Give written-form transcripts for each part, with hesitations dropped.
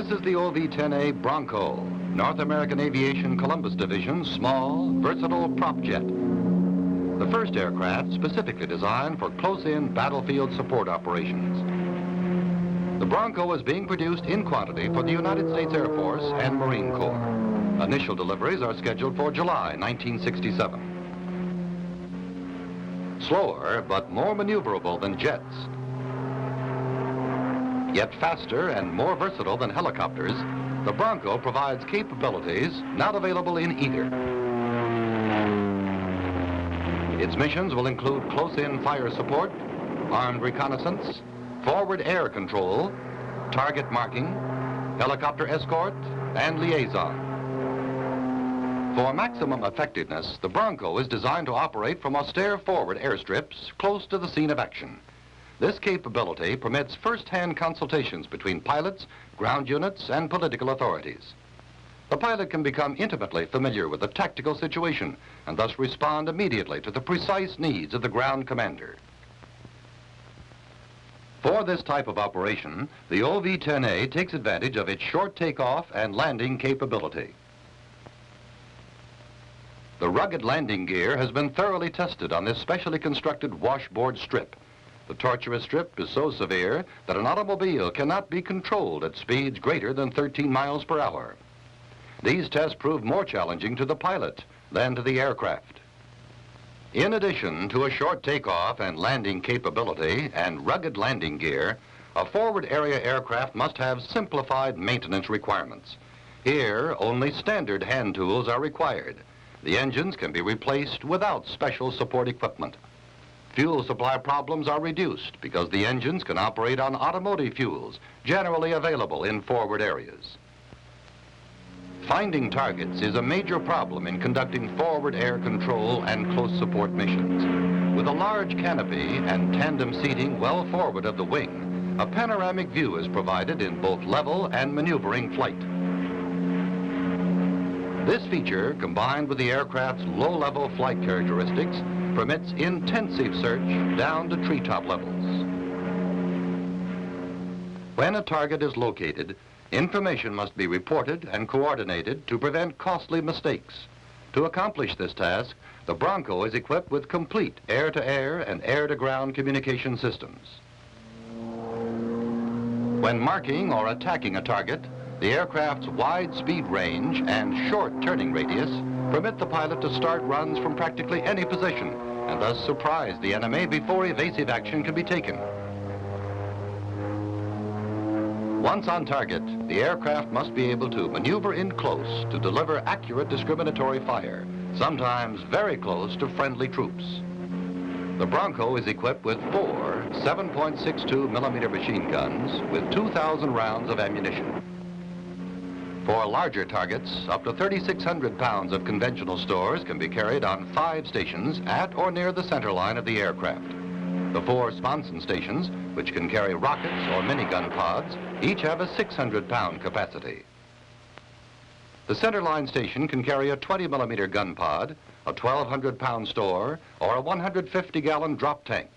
This is the OV-10A Bronco, North American Aviation Columbus Division's small, versatile prop jet. The first aircraft specifically designed for close-in battlefield support operations. The Bronco is being produced in quantity for the United States Air Force and Marine Corps. Initial deliveries are scheduled for July 1967. Slower, but more maneuverable than jets. Yet faster and more versatile than helicopters, the Bronco provides capabilities not available in either. Its missions will include close-in fire support, armed reconnaissance, forward air control, target marking, helicopter escort, and liaison. For maximum effectiveness, the Bronco is designed to operate from austere forward airstrips close to the scene of action. This capability permits first-hand consultations between pilots, ground units, and political authorities. The pilot can become intimately familiar with the tactical situation and thus respond immediately to the precise needs of the ground commander. For this type of operation, the OV-10A takes advantage of its short takeoff and landing capability. The rugged landing gear has been thoroughly tested on this specially constructed washboard strip. The tortuous strip is so severe that an automobile cannot be controlled at speeds greater than 13 miles per hour. These tests proved more challenging to the pilot than to the aircraft. In addition to a short takeoff and landing capability and rugged landing gear, a forward area aircraft must have simplified maintenance requirements. Here, only standard hand tools are required. The engines can be replaced without special support equipment. Fuel supply problems are reduced because the engines can operate on automotive fuels, generally available in forward areas. Finding targets is a major problem in conducting forward air control and close support missions. With a large canopy and tandem seating well forward of the wing, a panoramic view is provided in both level and maneuvering flight. This feature, combined with the aircraft's low-level flight characteristics, permits intensive search down to treetop levels. When a target is located, information must be reported and coordinated to prevent costly mistakes. To accomplish this task, the Bronco is equipped with complete air-to-air and air-to-ground communication systems. When marking or attacking a target, the aircraft's wide speed range and short turning radius permit the pilot to start runs from practically any position and thus surprise the enemy before evasive action can be taken. Once on target, the aircraft must be able to maneuver in close to deliver accurate discriminatory fire, sometimes very close to friendly troops. The Bronco is equipped with 4 7.62 millimeter machine guns with 2,000 rounds of ammunition. For larger targets, up to 3,600 pounds of conventional stores can be carried on 5 stations at or near the center line of the aircraft. The 4 sponson stations, which can carry rockets or minigun pods, each have a 600-pound capacity. The center line station can carry a 20-millimeter gun pod, a 1,200-pound store, or a 150-gallon drop tank.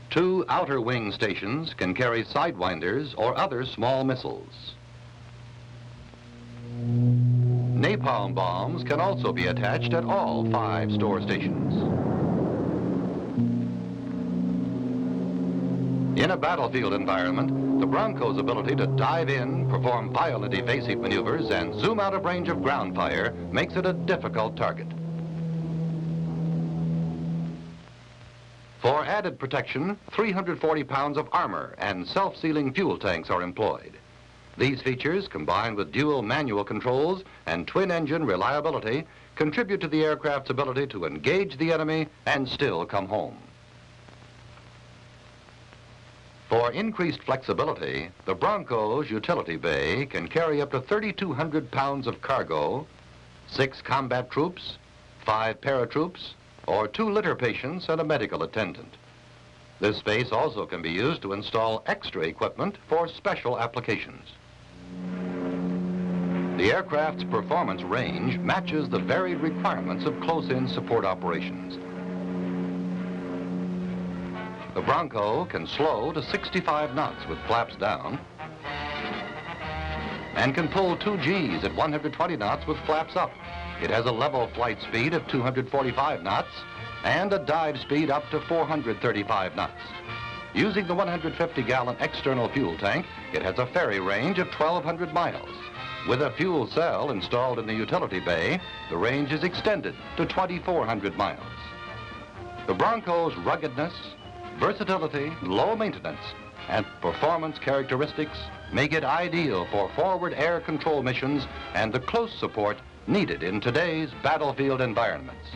2 outer wing stations can carry sidewinders or other small missiles. Napalm bombs can also be attached at all 5 store stations. In a battlefield environment, the Bronco's ability to dive in, perform violent evasive maneuvers, and zoom out of range of ground fire makes it a difficult target. For added protection, 340 pounds of armor and self-sealing fuel tanks are employed. These features, combined with dual manual controls and twin-engine reliability, contribute to the aircraft's ability to engage the enemy and still come home. For increased flexibility, the Bronco's utility bay can carry up to 3,200 pounds of cargo, 6 combat troops, 5 paratroops, or 2 litter patients and a medical attendant. This space also can be used to install extra equipment for special applications. The aircraft's performance range matches the varied requirements of close-in support operations. The Bronco can slow to 65 knots with flaps down and can pull 2 Gs at 120 knots with flaps up. It has a level flight speed of 245 knots and a dive speed up to 435 knots. Using the 150-gallon external fuel tank, it has a ferry range of 1,200 miles. With a fuel cell installed in the utility bay, the range is extended to 2,400 miles. The Bronco's ruggedness, versatility, low maintenance, and performance characteristics make it ideal for forward air control missions and the close support needed in today's battlefield environments.